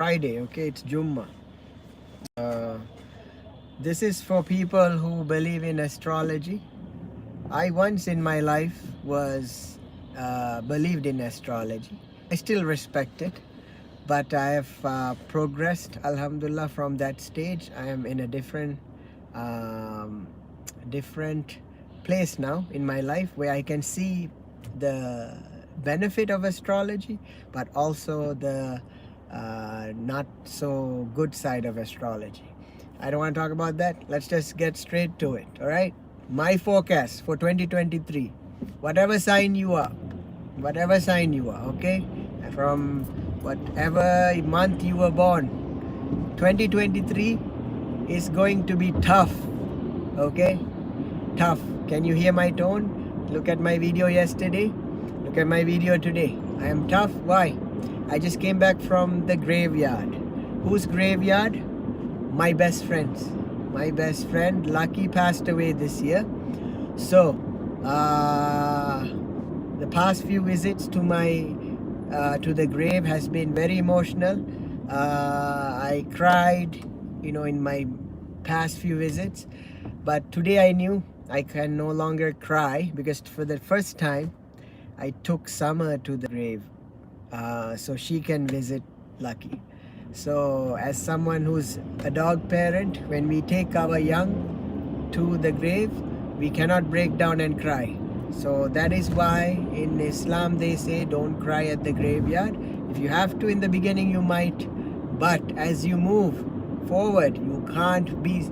Friday, okay? It's Jumma. Uh, this is for people who believe in astrology. I once in my life was believed in astrology. I still respect it, but I have progressed, alhamdulillah, from that stage. I am in a um, different place now in my life where I can see the benefit of astrology, but also the not so good side of astrology. I don't want to talk about that. Let's just get straight to it. All right. My forecast for 2023, whatever sign you are, okay, from whatever month you were born, 2023 is going to be tough. Okay, tough. Can you hear my tone? Look at my video yesterday, look at my video today. I am tough. Why? I just came back from the graveyard. Whose graveyard? My best friends. My best friend Lucky passed away this year. So the past few visits to the grave has been very emotional. I cried, in my past few visits, but today I knew I can no longer cry, because for the first time I took Summer to the grave, so she can visit Lucky. So as someone who's a dog parent, when we take our young to the grave, we cannot break down and cry. So that is why in Islam they say don't cry at the graveyard. If you have to in the beginning, you might, but as you move forward, you can't be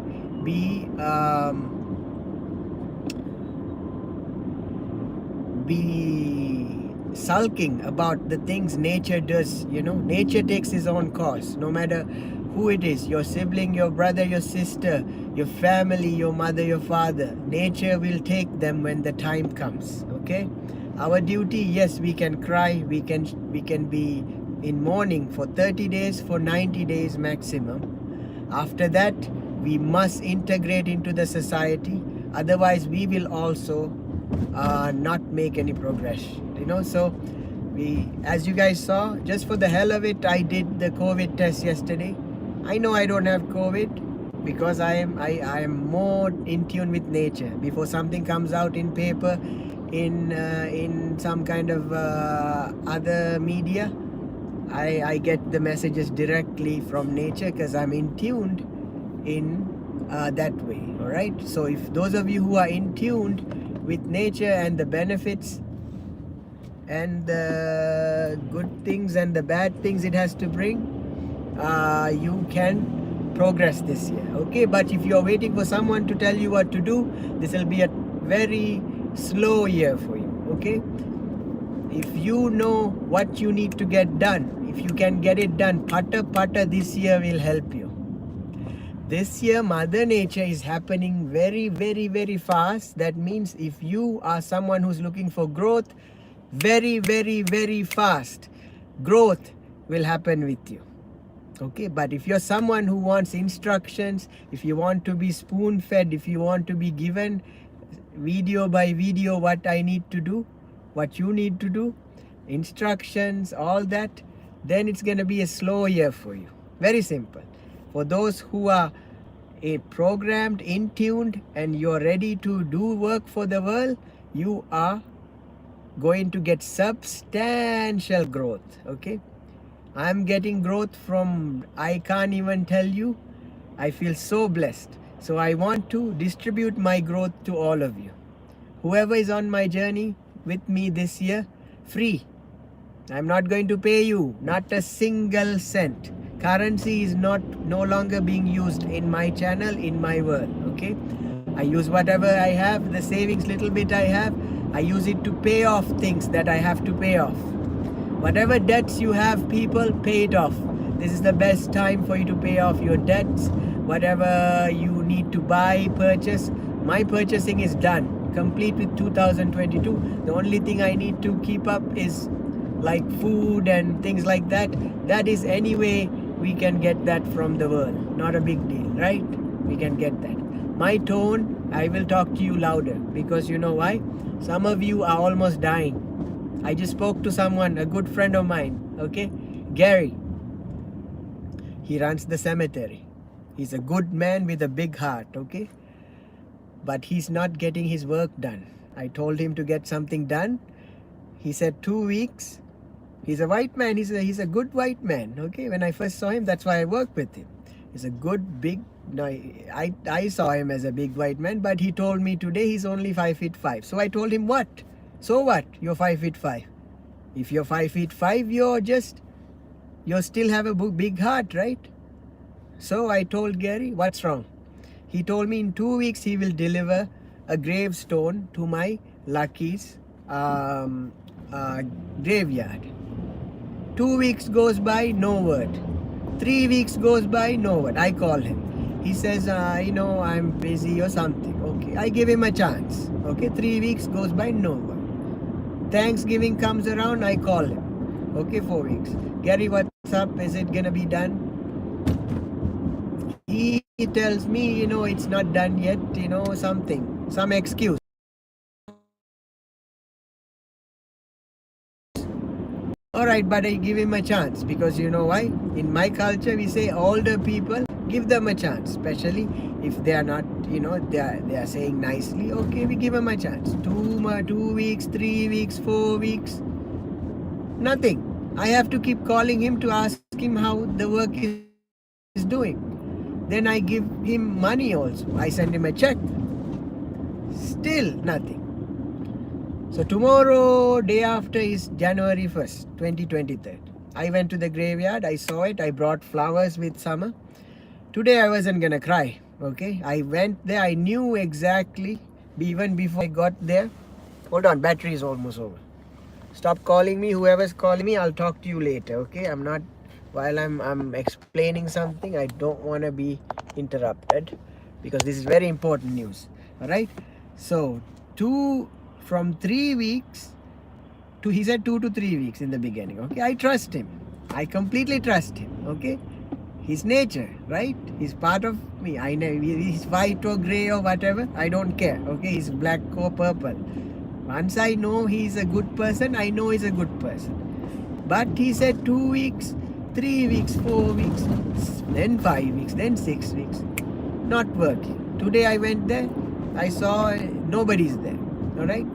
sulking about the things nature does. Nature takes its own course, no matter who it is, your sibling, your brother, your sister, your family, your mother, your father. Nature will take them when the time comes. Okay, our duty, yes, we can cry, we can be in mourning for 30 days, for 90 days maximum. After that, we must integrate into the society, otherwise we will also not make any progress. So as you guys saw, just for the hell of it, I did the COVID test yesterday. I know I don't have COVID because I am more in tune with nature. Before something comes out in paper, in some kind of other media, I get the messages directly from nature, because I'm in tuned in that way. All right. So if those of you who are in tuned with nature and the benefits and the good things and the bad things it has to bring, you can progress this year. Okay, but if you're waiting for someone to tell you what to do, this will be a very slow year for you. Okay, if you know what you need to get done, if you can get it done, pata, this year will help you. This year, Mother Nature is happening very, very, very fast. That means if you are someone who's looking for growth, very, very, very fast growth will happen with you. Okay, but if you're someone who wants instructions, if you want to be spoon fed, if you want to be given video by video what I need to do, what you need to do, instructions, all that, then it's going to be a slow year for you. Very simple. For those who are programmed, in tuned, and you're ready to do work for the world, you are going to get substantial growth. Okay, I'm getting growth from, I can't even tell you. I feel so blessed. So I want to distribute my growth to all of you. Whoever is on my journey with me this year, free. I'm not going to pay you, not a single cent. Currency is no longer being used in my channel, in my world. Okay, I use whatever I have, the savings little bit I have, I use it to pay off things that I have to pay off. Whatever debts you have, people, pay it off. This is the best time for you to pay off your debts. Whatever you need to buy, purchase. My purchasing is done, complete with 2022. The only thing I need to keep up is like food and things like that. That is anyway, we can get that from the world. Not a big deal, right? We can get that. My tone, I will talk to you louder, because you know why? Some of you are almost dying. I just spoke to someone, a good friend of mine, okay? Gary. He runs the cemetery. He's a good man with a big heart, okay? But he's not getting his work done. I told him to get something done. He said 2 weeks. He's a white man. He's a good white man, okay? When I first saw him, that's why I worked with him. He's a good, big, no, I saw him as a big white man, but he told me today he's only 5'5". So I told him, what? So what? You're 5'5". If you're 5'5", you still have a big heart, right? So I told Gary, what's wrong? He told me in 2 weeks he will deliver a gravestone to my Lucky's graveyard. 2 weeks goes by, no word. 3 weeks goes by, no word. I call him. He says, I'm busy or something. Okay, I give him a chance. Okay, 3 weeks goes by, no word. Thanksgiving comes around, I call him. Okay, 4 weeks. Gary, what's up? Is it gonna be done? He tells me, it's not done yet, some excuse. Alright, but I give him a chance because you know why? In my culture, we say older people, give them a chance, especially if they are not, they are saying nicely. Okay, we give them a chance. 2 weeks, 3 weeks, 4 weeks, nothing. I have to keep calling him to ask him how the work is doing. Then I give him money also. I send him a check. Still nothing. So tomorrow, day after, is January 1st, 2023. I went to the graveyard. I saw it. I brought flowers with Summer. Today I wasn't gonna cry. Okay. I went there. I knew exactly. Even before I got there. Hold on. Battery is almost over. Stop calling me. Whoever's calling me, I'll talk to you later. Okay. I'm not. While I'm explaining something, I don't want to be interrupted because this is very important news. All right. So from 3 weeks to, he said 2 to 3 weeks in the beginning. Okay. I trust him. I completely trust him. Okay. His nature, right? He's part of me. I know he's white or gray or whatever. I don't care. Okay. He's black or purple. Once I know he's a good person, I know he's a good person. But he said 2 weeks, 3 weeks, 4 weeks, then 5 weeks, then 6 weeks. Not working. Today I went there. I saw nobody's there. Alright?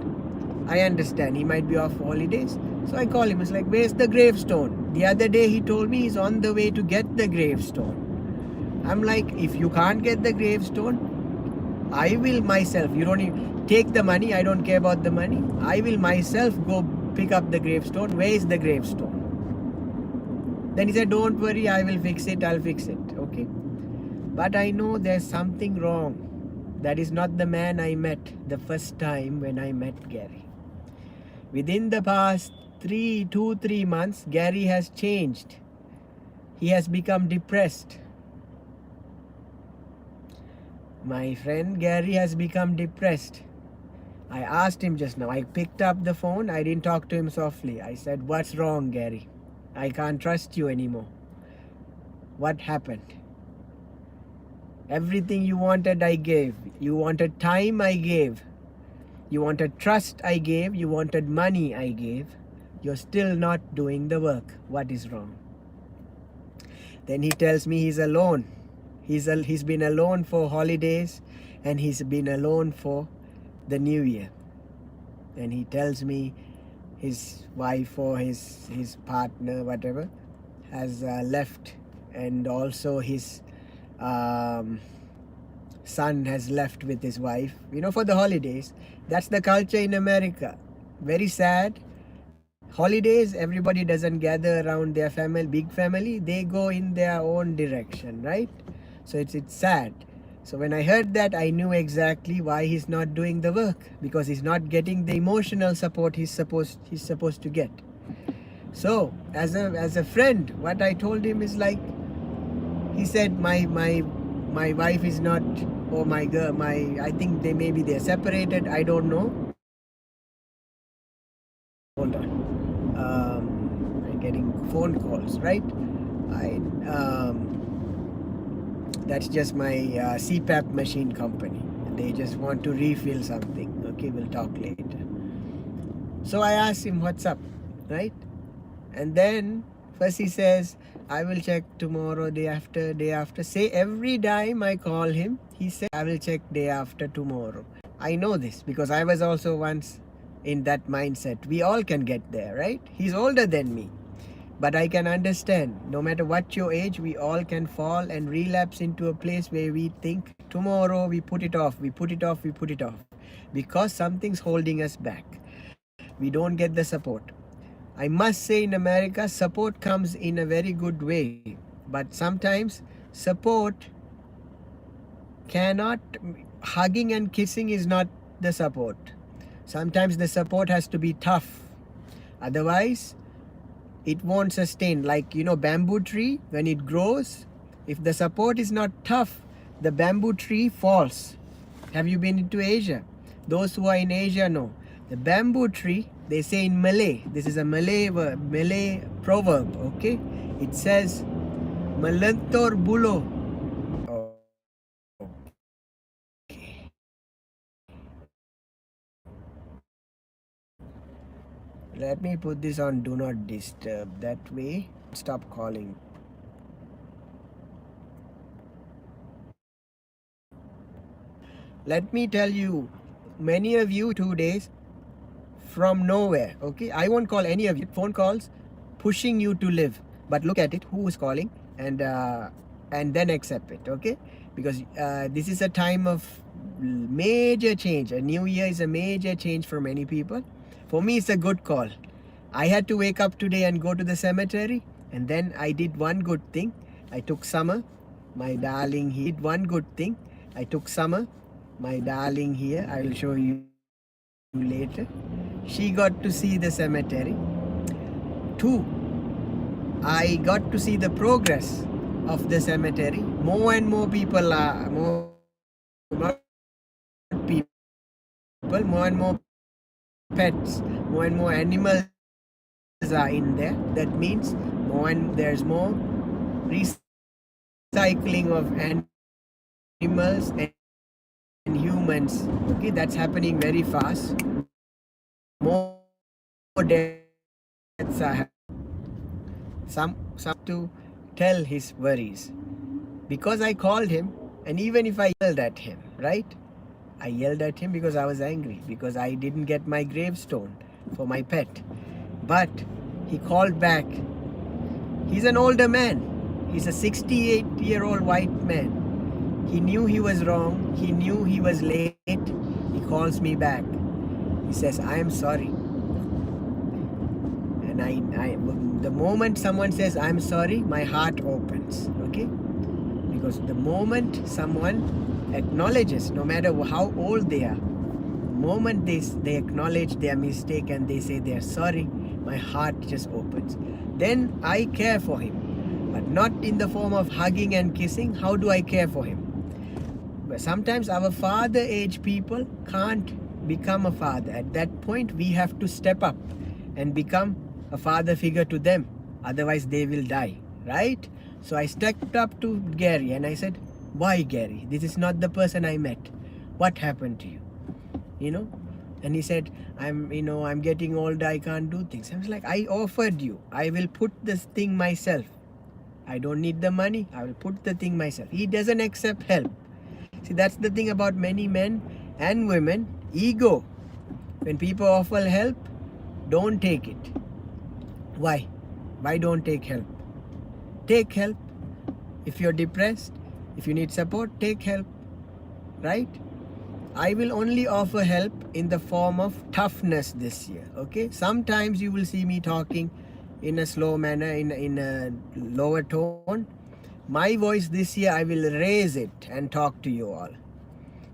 I understand. He might be off holidays. So I call him. It's like, where's the gravestone? The other day he told me he's on the way to get the gravestone. I'm like, if you can't get the gravestone, I will myself. You don't even take the money. I don't care about the money. I will myself go pick up the gravestone. Where is the gravestone? Then he said, don't worry, I will fix it, I'll fix it, okay? But I know there's something wrong. That is not the man I met the first time when I met Gary. Within the past 3 months, Gary has changed. He has become depressed. My friend Gary has become depressed. I asked him just now, I picked up the phone, I didn't talk to him softly. I said, what's wrong, Gary? I can't trust you anymore. What happened? Everything you wanted, I gave. You wanted time, I gave. You wanted trust, I gave. You wanted money, I gave. You're still not doing the work. What is wrong? Then he tells me he's alone. He's been alone for holidays and he's been alone for the New Year. And he tells me his wife or his partner, whatever, has left, and also his son has left with his wife, for the holidays. That's the culture in America. Very sad. Holidays, everybody doesn't gather around their family, big family. They go in their own direction, right? So it's sad. So when I heard that, I knew exactly why he's not doing the work, because he's not getting the emotional support he's supposed to get. So as a friend, what I told him is like, he said my wife is not, or my girl, I think they're separated. I don't know. Hold on. I'm getting phone calls, right? That's just my CPAP machine company. They just want to refill something. Okay, we'll talk later. So I asked him, what's up, right? And then First he says, I will check tomorrow, day after, day after. Say every time I call him, he says, I will check day after tomorrow. I know this because I was also once in that mindset. We all can get there, right? He's older than me. But I can understand, no matter what your age, we all can fall and relapse into a place where we think tomorrow, we put it off, we put it off, we put it off. Because something's holding us back. We don't get the support. I must say, in America, support comes in a very good way. But sometimes support cannot, hugging and kissing is not the support. Sometimes the support has to be tough. Otherwise, it won't sustain. Like, bamboo tree, when it grows, if the support is not tough, the bamboo tree falls. Have you been into Asia? Those who are in Asia know. The bamboo tree, they say in Malay, this is a Malay proverb, okay? It says, Melentor bulo. Okay. Let me put this on do not disturb. That way, stop calling. Let me tell you, many of you 2 days from nowhere, okay? I won't call any of you. Phone calls pushing you to live. But look at it, who is calling, and then accept it, okay? Because this is a time of major change. A new year is a major change for many people. For me, it's a good call. I had to wake up today and go to the cemetery, and then I did one good thing. I took Summer, my darling. He did one good thing. I took Summer, my darling here. I will show you later. She got to see the cemetery. 2, I got to see the progress of the cemetery. More and more people are, not people, more and more pets, more and more animals are in there. That means there's more recycling of animals and humans. Okay, that's happening very fast. More deaths are happening. Some to tell his worries. Because I called him, and even if I yelled at him, right? I yelled at him because I was angry, because I didn't get my gravestone for my pet. But he called back. He's an older man. He's a 68-year-old white man. He knew he was wrong. He knew he was late. He calls me back. He says, I am sorry. And the moment someone says, I'm sorry, my heart opens, okay? Because the moment someone acknowledges, no matter how old they are, the moment they acknowledge their mistake and they say they're sorry, my heart just opens. Then I care for him, but not in the form of hugging and kissing. How do I care for him? But sometimes our father age people can't become a father. At that point, we have to step up and become a father figure to them. Otherwise, they will die, right? So I stepped up to Gary and I said, why, Gary? This is not the person I met. What happened to you? And he said, I'm getting older, I can't do things. I was like, I offered you. I will put this thing myself. I don't need the money. I will put the thing myself. He doesn't accept help. See, that's the thing about many men and women. Ego. When people offer help, don't take it. Why? Why don't take help? Take help. If you're depressed, if you need support, take help. Right? I will only offer help in the form of toughness this year. Okay? Sometimes you will see me talking in a slow manner, in a lower tone. My voice this year, I will raise it and talk to you all.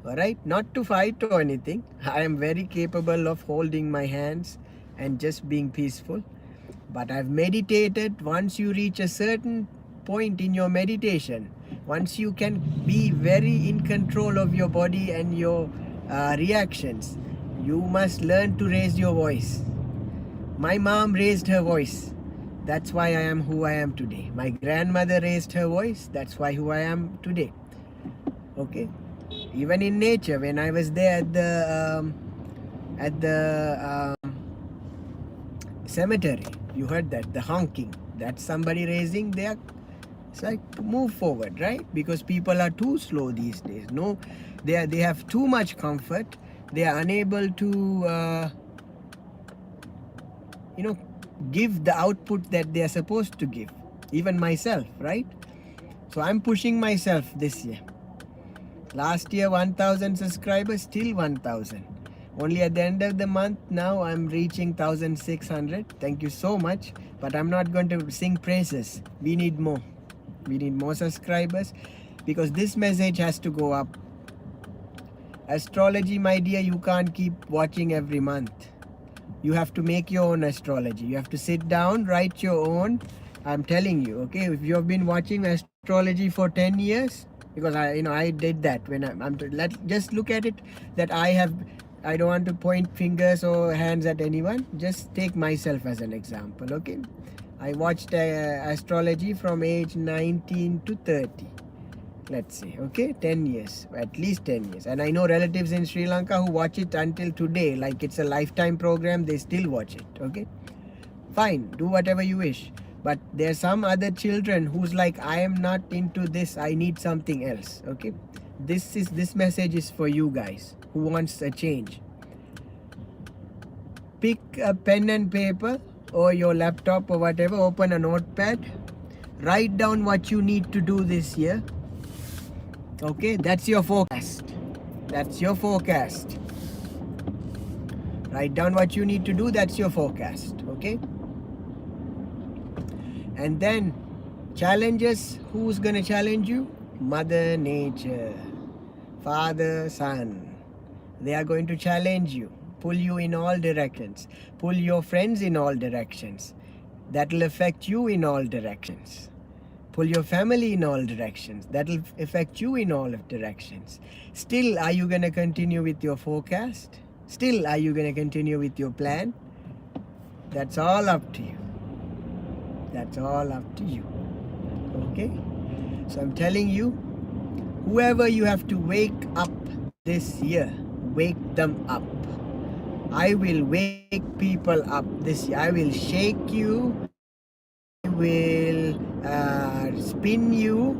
Alright? Not to fight or anything. I am very capable of holding my hands and just being peaceful. But I've meditated. Once you reach a certain point in your meditation, once you can be very in control of your body and your reactions, you must learn to raise your voice. My mom raised her voice. That's why I am who I am today. My grandmother raised her voice. That's why who I am today. Okay? Even in nature, when I was there at the cemetery, you heard that, the honking. that's somebody raising their, it's like, move forward, right? Because people are too slow these days. No, they have too much comfort. They are unable to you know, give the output that they are supposed to give. Even myself, right? So I'm pushing myself this year. Last year 1000 subscribers, still 1000. Only at the end of the month now I'm reaching 1600. Thank you so much. But I'm not going to sing praises. We need more. We need more subscribers, because this message has to go up. Astrology, my dear, you can't keep watching every month. You have to make your own astrology. You have to sit down, write your own. I'm telling you, okay? If you have been watching astrology for 10 years, because I did that when just look at it, that I don't want to point fingers or hands at anyone. Just take myself as an example, okay? I watched astrology from age 19 to 30. Let's say, okay, 10 years, at least 10 years. And I know relatives in Sri Lanka who watch it until today, like it's a lifetime program. They still watch it, okay? Fine, do whatever you wish. But there's some other children who's like, I am not into this, I need something else, okay? This message is for you guys who wants a change. Pick a pen and paper or your laptop or whatever, open a notepad, write down what you need to do this year. Okay, that's your forecast. That's your forecast. Write down what you need to do. That's your forecast. Okay. And then challenges. Who's gonna challenge you? Mother Nature, Father, Son. They are going to challenge you, pull you in all directions, pull your friends in all directions. That will affect you in all directions. Pull your family in all directions. That will affect you in all directions. Still, are you going to continue with your forecast? Still, are you going to continue with your plan? That's all up to you. That's all up to you. Okay? So I'm telling you, whoever you have to wake up this year, wake them up. I will wake people up this year. I will shake you. I will spin you.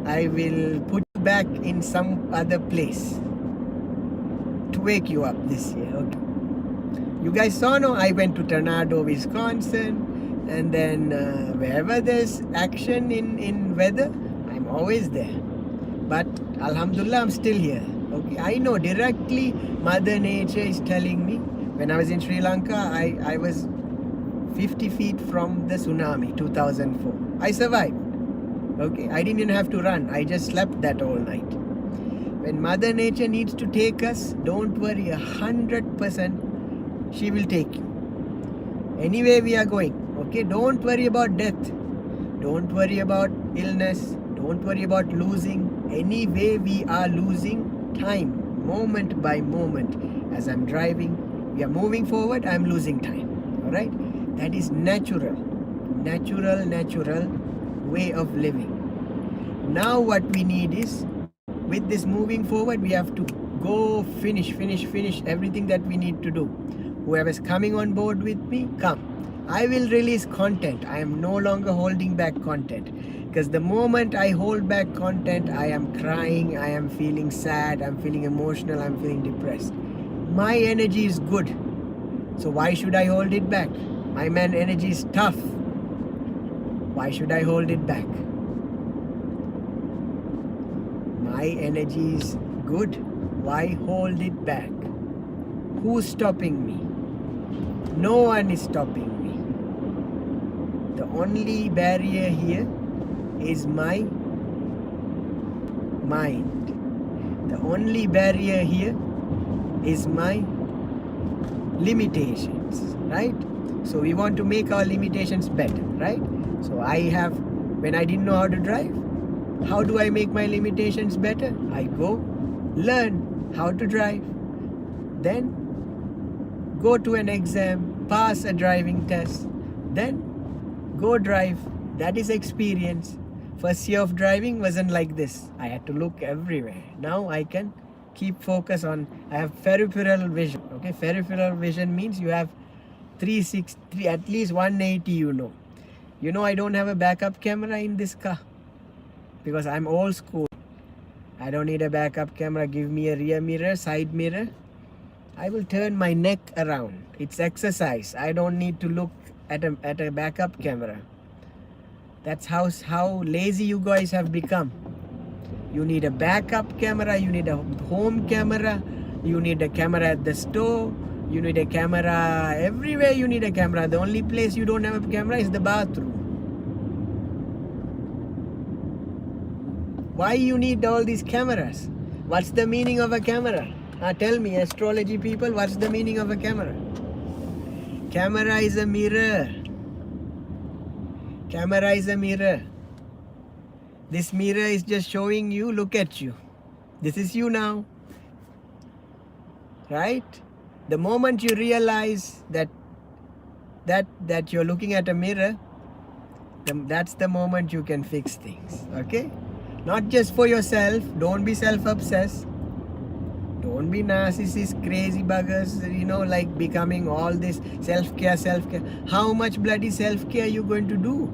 I will put you back in some other place to wake you up this year. Okay? You guys saw, no? I went to Tornado, Wisconsin, and then wherever there's action in weather, I'm always there. But Alhamdulillah, I'm still here. Okay, I know directly Mother Nature is telling me. When I was in Sri Lanka, I was 50 feet from the tsunami, 2004. I survived. Okay, I didn't even have to run. I just slept that all night. When Mother Nature needs to take us, don't worry, 100% she will take you. Anyway, we are going. Okay, don't worry about death. Don't worry about illness. Don't worry about losing. Anyway, we are losing time, moment by moment. As I'm driving, we are moving forward, I'm losing time. Alright? That is natural way of living. Now what we need is, with this moving forward, we have to go finish everything that we need to do. Whoever's coming on board with me, come. I will release content. I am no longer holding back content. Because the moment I hold back content, I am crying, I am feeling sad, I'm feeling emotional, I'm feeling depressed. My energy is good. So why should I hold it back? My man energy is tough. Why should I hold it back? My energy is good. Why hold it back? Who's stopping me? No one is stopping me. The only barrier here is my mind. The only barrier here is my limitations, right? So we want to make our limitations better, right? So when I didn't know how to drive, how do I make my limitations better? I go learn how to drive, then go to an exam, pass a driving test, then go drive. That is experience. First year of driving wasn't like this. I had to look everywhere. Now I can keep focus on, I have peripheral vision. Okay, peripheral vision means you have 360, at least 180, you know. You know, I don't have a backup camera in this car because I'm old school. I don't need a backup camera. Give me a rear mirror, side mirror. I will turn my neck around. It's exercise. I don't need to look at a backup camera. That's how lazy you guys have become. You need a backup camera, you need a home camera, you need a camera at the store, you need a camera everywhere. You need a camera. The only place you don't have a camera is the bathroom. Why you need all these cameras? What's the meaning of a camera? Tell me, astrology people, what's the meaning of a camera? Camera is a mirror. Camera is a mirror. This mirror is just showing you, look at you. This is you now. Right? The moment you realize that you're looking at a mirror, that's the moment you can fix things. Okay? Not just for yourself. Don't be self-obsessed. Don't be narcissist, crazy buggers, like becoming all this self-care. How much bloody self-care are you going to do?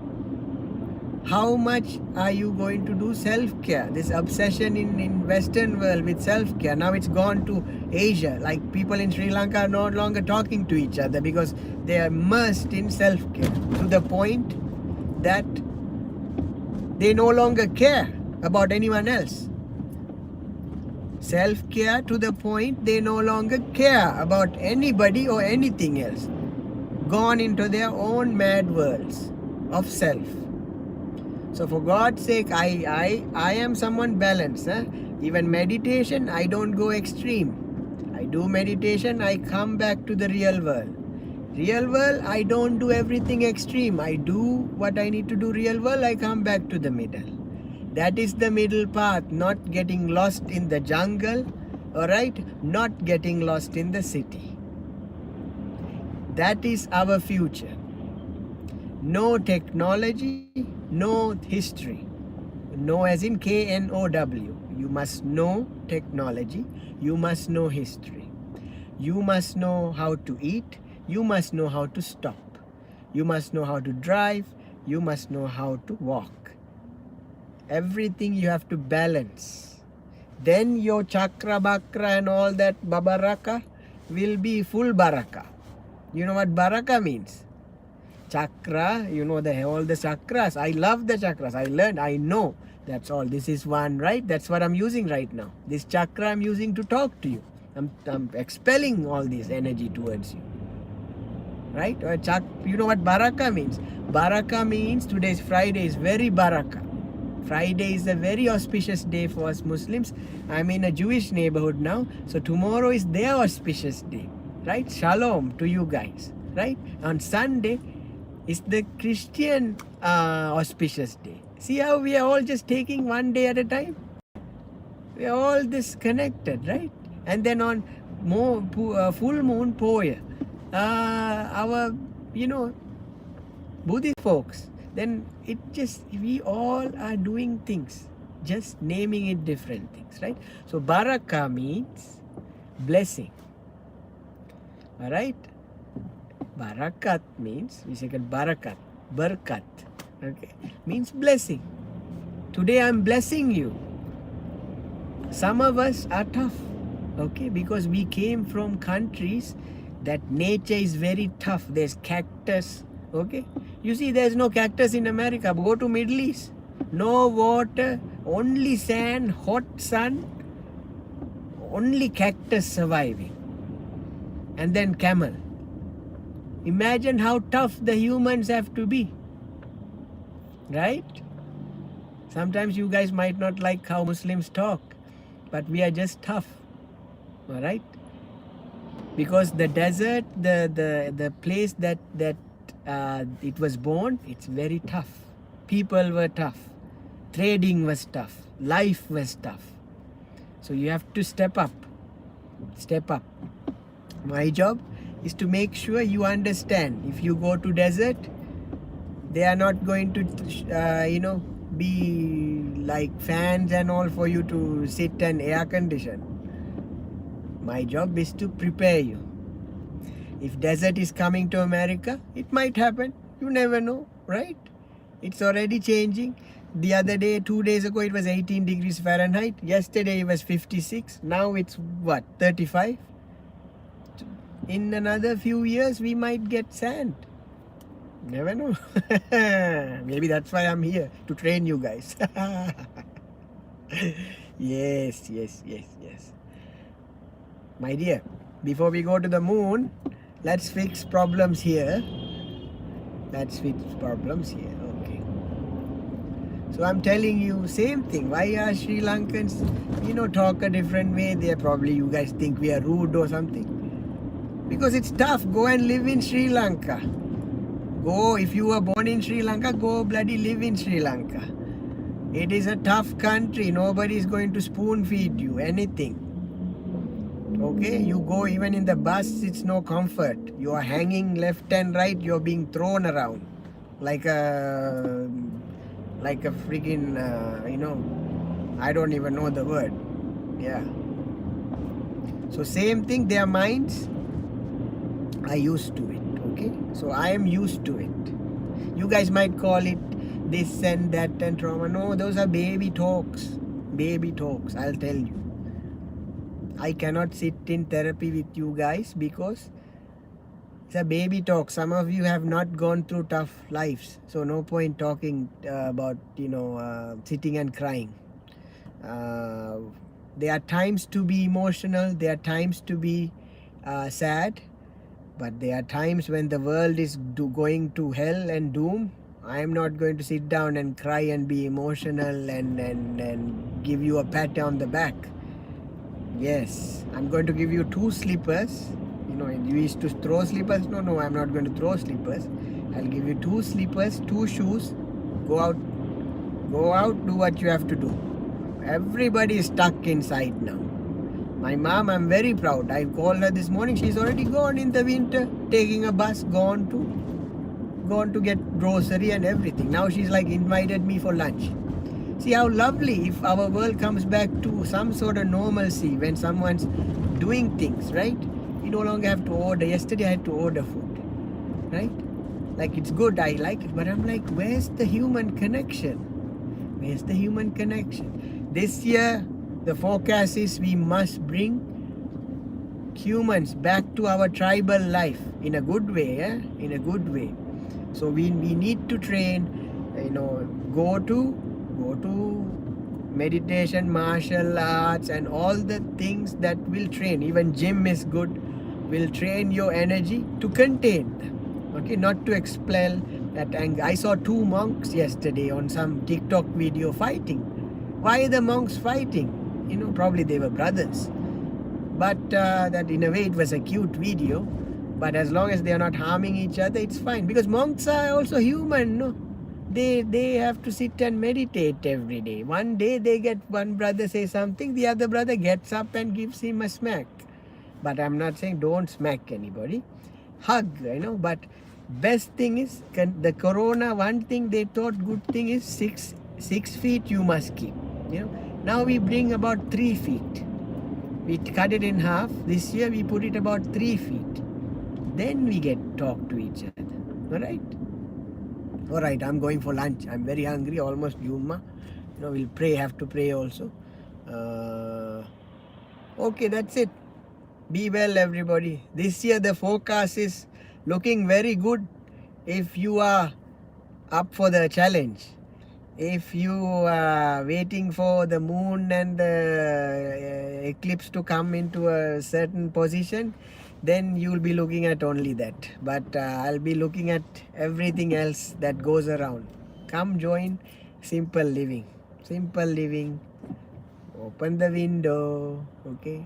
How much are you going to do self-care? This obsession in Western world with self-care, now it's gone to Asia. Like people in Sri Lanka are no longer talking to each other because they are immersed in self-care to the point that they no longer care about anyone else. Self-care to the point they no longer care about anybody or anything else. Gone into their own mad worlds of self. So for God's sake, I am someone balanced. Even meditation, I don't go extreme. I do meditation, I come back to the real world. Real world, I don't do everything extreme. I do what I need to do real world, I come back to the middle. That is the middle path, not getting lost in the jungle, alright? Not getting lost in the city. That is our future. No technology, no history. No as in K-N-O-W. You must know technology. You must know history. You must know how to eat. You must know how to stop. You must know how to drive. You must know how to walk. Everything you have to balance. Then your chakra, bakra and all that babaraka will be full baraka. You know what baraka means? Chakra, all the chakras. I love the chakras. I learned, I know. That's all. This is one, right? That's what I'm using right now. This chakra I'm using to talk to you. I'm expelling all this energy towards you. Right? You know what baraka means? Baraka means today's Friday is very baraka. Friday is a very auspicious day for us Muslims. I'm in a Jewish neighborhood now. So tomorrow is their auspicious day. Right? Shalom to you guys. Right? On Sunday is the Christian auspicious day. See how we are all just taking one day at a time? We are all disconnected, right? And then on full moon, Poya, our, Buddhist folks, then we all are doing things, just naming it different things, right? So baraka means blessing. Alright? Barakat means, we say barakat, barkat, okay, means blessing. Today I'm blessing you. Some of us are tough, okay, because we came from countries that nature is very tough. There's cactus, okay. You see, there's no cactus in America. Go to Middle East, no water, only sand, hot sun, only cactus surviving, and then camel. Imagine how tough the humans have to be, right? Sometimes you guys might not like how Muslims talk, but we are just tough, all right? Because the desert, the place that it was born, it's very tough. People were tough. Trading was tough. Life was tough. So you have to step up. Step up. My job is to make sure you understand. If you go to desert, they are not going to, be like fans and all for you to sit and air condition. My job is to prepare you. If desert is coming to America, it might happen. You never know, right? It's already changing. The other day, 2 days ago, it was 18 degrees Fahrenheit. Yesterday, it was 56. Now it's what, 35? In another few years, we might get sand. Never know. Maybe that's why I'm here, to train you guys. Yes, yes, yes, yes. My dear, before we go to the moon, let's fix problems here. Let's fix problems here. Okay. So I'm telling you, same thing. Why are Sri Lankans, talk a different way? They're probably, you guys think we are rude or something. Because it's tough. Go and live in Sri Lanka. Go, if you were born in Sri Lanka, go bloody live in Sri Lanka. It is a tough country. Nobody is going to spoon feed you anything. Okay, you go even in the bus, it's no comfort. You are hanging left and right, you're being thrown around like a freaking, I don't even know the word. Yeah. So same thing, their minds are used to it. Okay, so I am used to it. You guys might call it this and that and trauma. No, those are baby talks. Baby talks, I'll tell you. I cannot sit in therapy with you guys because it's a baby talk. Some of you have not gone through tough lives, so no point talking about sitting and crying. There are times to be emotional, there are times to be sad, but there are times when the world is going to hell and doom. I am not going to sit down and cry and be emotional and give you a pat on the back. Yes, I'm going to give you 2 slippers. You used to throw slippers. No, I'm not going to throw slippers. I'll give you 2 slippers, 2 shoes. Go out, do what you have to do. Everybody is stuck inside now. My mom, I'm very proud. I called her this morning. She's already gone in the winter, taking a bus, gone to get grocery and everything. Now she's like invited me for lunch. See how lovely if our world comes back to some sort of normalcy when someone's doing things, right? You no longer have to order. Yesterday I had to order food, right? Like, it's good, I like it, but I'm like, where's the human connection? Where's the human connection? This year, the forecast is we must bring humans back to our tribal life in a good way, in a good way. So we need to train, go to meditation, martial arts, and all the things that will train. Even gym is good, will train your energy to contain them. Okay, not to expel that anger. I saw 2 monks yesterday on some TikTok video fighting. Why are the monks fighting? Probably they were brothers. But that in a way it was a cute video. But as long as they are not harming each other, it's fine. Because monks are also human, no? They have to sit and meditate every day. One day they get one brother say something, the other brother gets up and gives him a smack. But I'm not saying don't smack anybody. Hug, but best thing is, the corona, one thing they thought good thing is 6 feet you must keep. Now we bring about 3 feet. We cut it in half. This year we put it about 3 feet. Then we talk to each other. All right, I'm going for lunch. I'm very hungry, almost Juma. We'll pray, have to pray also. Okay, that's it. Be well, everybody. This year the forecast is looking very good if you are up for the challenge. If you are waiting for the moon and the eclipse to come into a certain position, then you'll be looking at only that. But I'll be looking at everything else that goes around. Come join Simple Living. Simple Living. Open the window. Okay,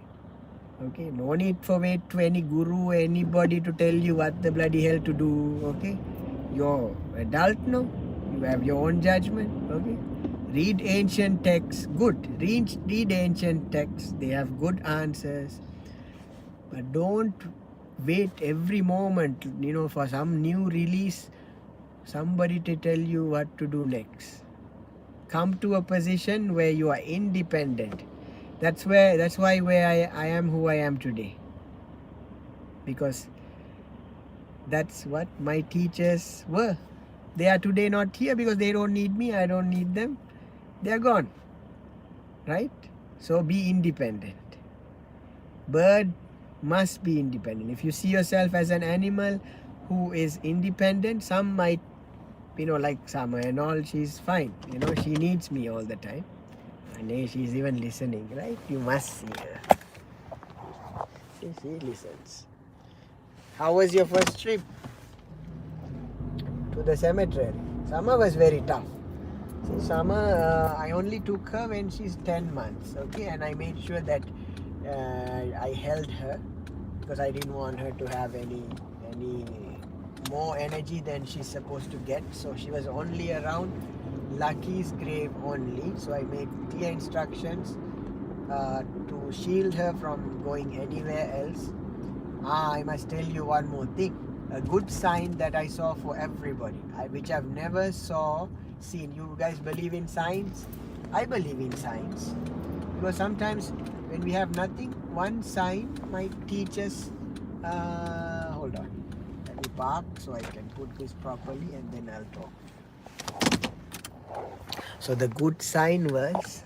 no need for wait to any guru, anybody to tell you what the bloody hell to do. Okay, you're adult now. You have your own judgment. Okay, read ancient texts. Good. Read ancient texts. They have good answers. But don't wait every moment, for some new release, somebody to tell you what to do next. Come to a position where you are independent. That's why I am who I am today. Because that's what my teachers were. They are today not here because they don't need me, I don't need them. They are gone, right? So be independent. Bird must be independent. If you see yourself as an animal who is independent, some might, like Summer and all, she's fine. She needs me all the time. And she's even listening, right? You must see her. She listens. How was your first trip to the cemetery? Summer was very tough. See, Summer, I only took her when she's 10 months, okay? And I made sure that I held her because I didn't want her to have any more energy than she's supposed to get. So she was only around Lucky's grave only. So I made clear instructions to shield her from going anywhere else. I must tell you one more thing. A good sign that I saw for everybody, which I've never seen. You guys believe in signs? I believe in signs. Because sometimes when we have nothing, one sign might teach us. Hold on. Let me park so I can put this properly and then I'll talk. So the good sign was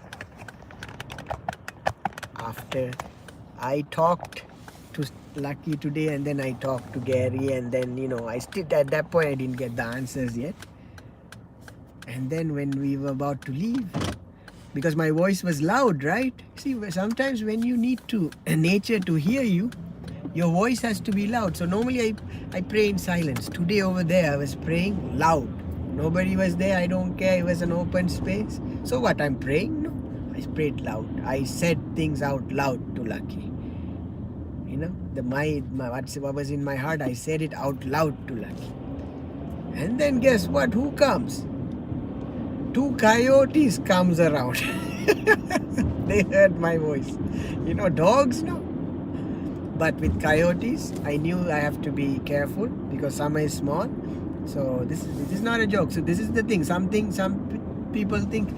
after I talked to Lucky today and then I talked to Gary and then I still at that point I didn't get the answers yet. And then when we were about to leave, because my voice was loud, right? See, sometimes when you need nature to hear you, your voice has to be loud. So normally I pray in silence. Today over there I was praying loud. Nobody was there, I don't care, it was an open space. So what, I'm praying? No, I prayed loud. I said things out loud to Lucky. What was in my heart, I said it out loud to Lucky. And then guess what? Who comes? 2 coyotes comes around. They heard my voice. Dogs, no. But with coyotes, I knew I have to be careful because Summer is small. So this is not a joke. So this is the thing. Some people think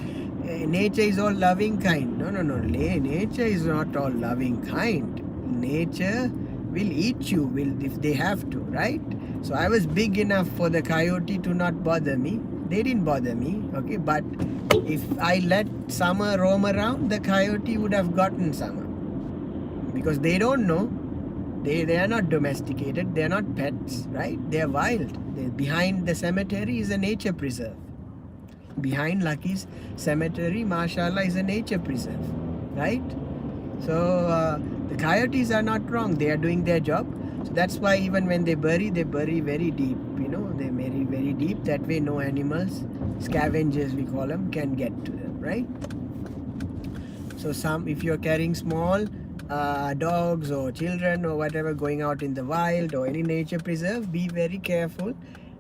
nature is all loving kind. No. Nature is not all loving kind. Nature will eat you if they have to, right? So I was big enough for the coyote to not bother me. They didn't bother me, okay? But if I let Summer roam around, the coyote would have gotten Summer. Because they don't know. They are not domesticated. They are not pets, right? They are wild. Behind the cemetery is a nature preserve. Behind Lucky's cemetery, mashallah, is a nature preserve, right? So the coyotes are not wrong. They are doing their job. So that's why even when they bury very deep. They bury very deep. That way no animals, scavengers we call them, can get to them, right? So if you're carrying small dogs or children or whatever going out in the wild or any nature preserve, be very careful.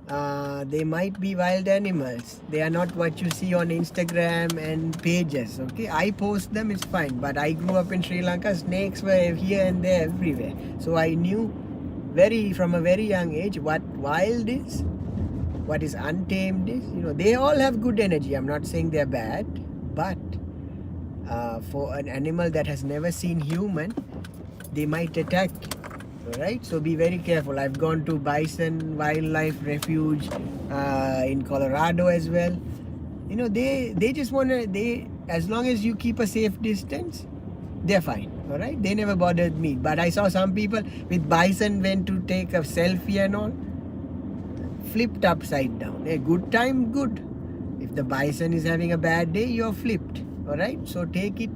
They might be wild animals. They are not what you see on Instagram and pages, okay? I post them, it's fine. But I grew up in Sri Lanka. Snakes were here and there everywhere. So I knew from a very young age what wild is, what is untamed is. They all have good energy. I'm not saying they're bad. But for an animal that has never seen human, they might attack you. Right, so be very careful. I've gone to Bison Wildlife Refuge in Colorado as well. They just as long as you keep a safe distance, they're fine. All right, they never bothered me. But I saw some people with bison went to take a selfie and all, flipped upside down. A good time, good. If the bison is having a bad day, you're flipped. All right, so take it.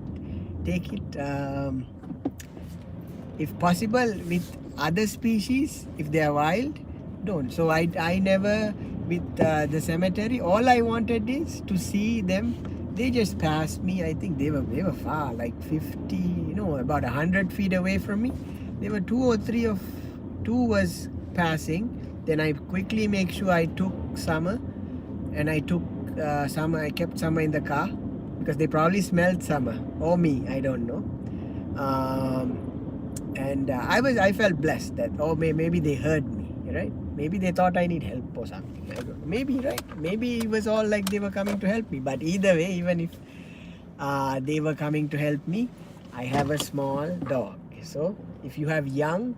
If possible, with other species, if they are wild, don't. So I never, with the cemetery, all I wanted is to see them. They just passed me. I think they were far, like 50, about 100 feet away from me. There were 2 or 3 of 2 was passing. Then I quickly make sure I took Summer, and I took Summer. I kept Summer in the car because they probably smelled Summer or me. I don't know. And I felt blessed that maybe they heard me, right? Maybe they thought I need help or something. I don't know. Maybe, right? Maybe it was all like they were coming to help me. But either way, even if they were coming to help me, I have a small dog. So if you have young,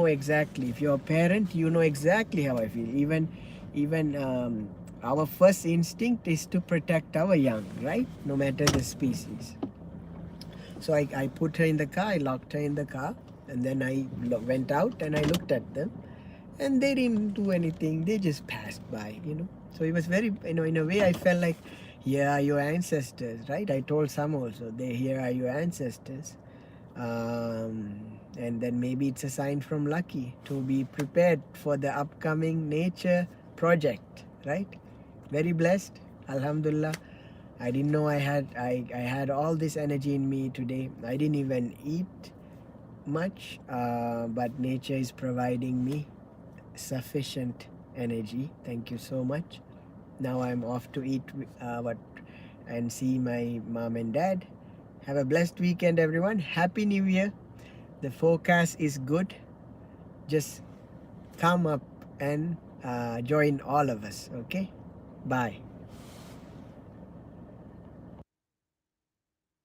exactly. If you're a parent, you know exactly how I feel. Even our first instinct is to protect our young, right? No matter the species. So I put her in the car, I locked her in the car, and then I went out and I looked at them, and they didn't do anything. They just passed by. So it was very, in a way, I felt like, here are your ancestors, right? I told some also, here are your ancestors. And then maybe it's a sign from Lucky to be prepared for the upcoming nature project, right? Very blessed, Alhamdulillah. I didn't know I had all this energy in me today. I didn't even eat much, but nature is providing me sufficient energy. Thank you so much. Now I'm off to eat what and see my mom and dad. Have a blessed weekend, everyone. Happy New Year. The forecast is good. Just come up and join all of us. Okay. Bye.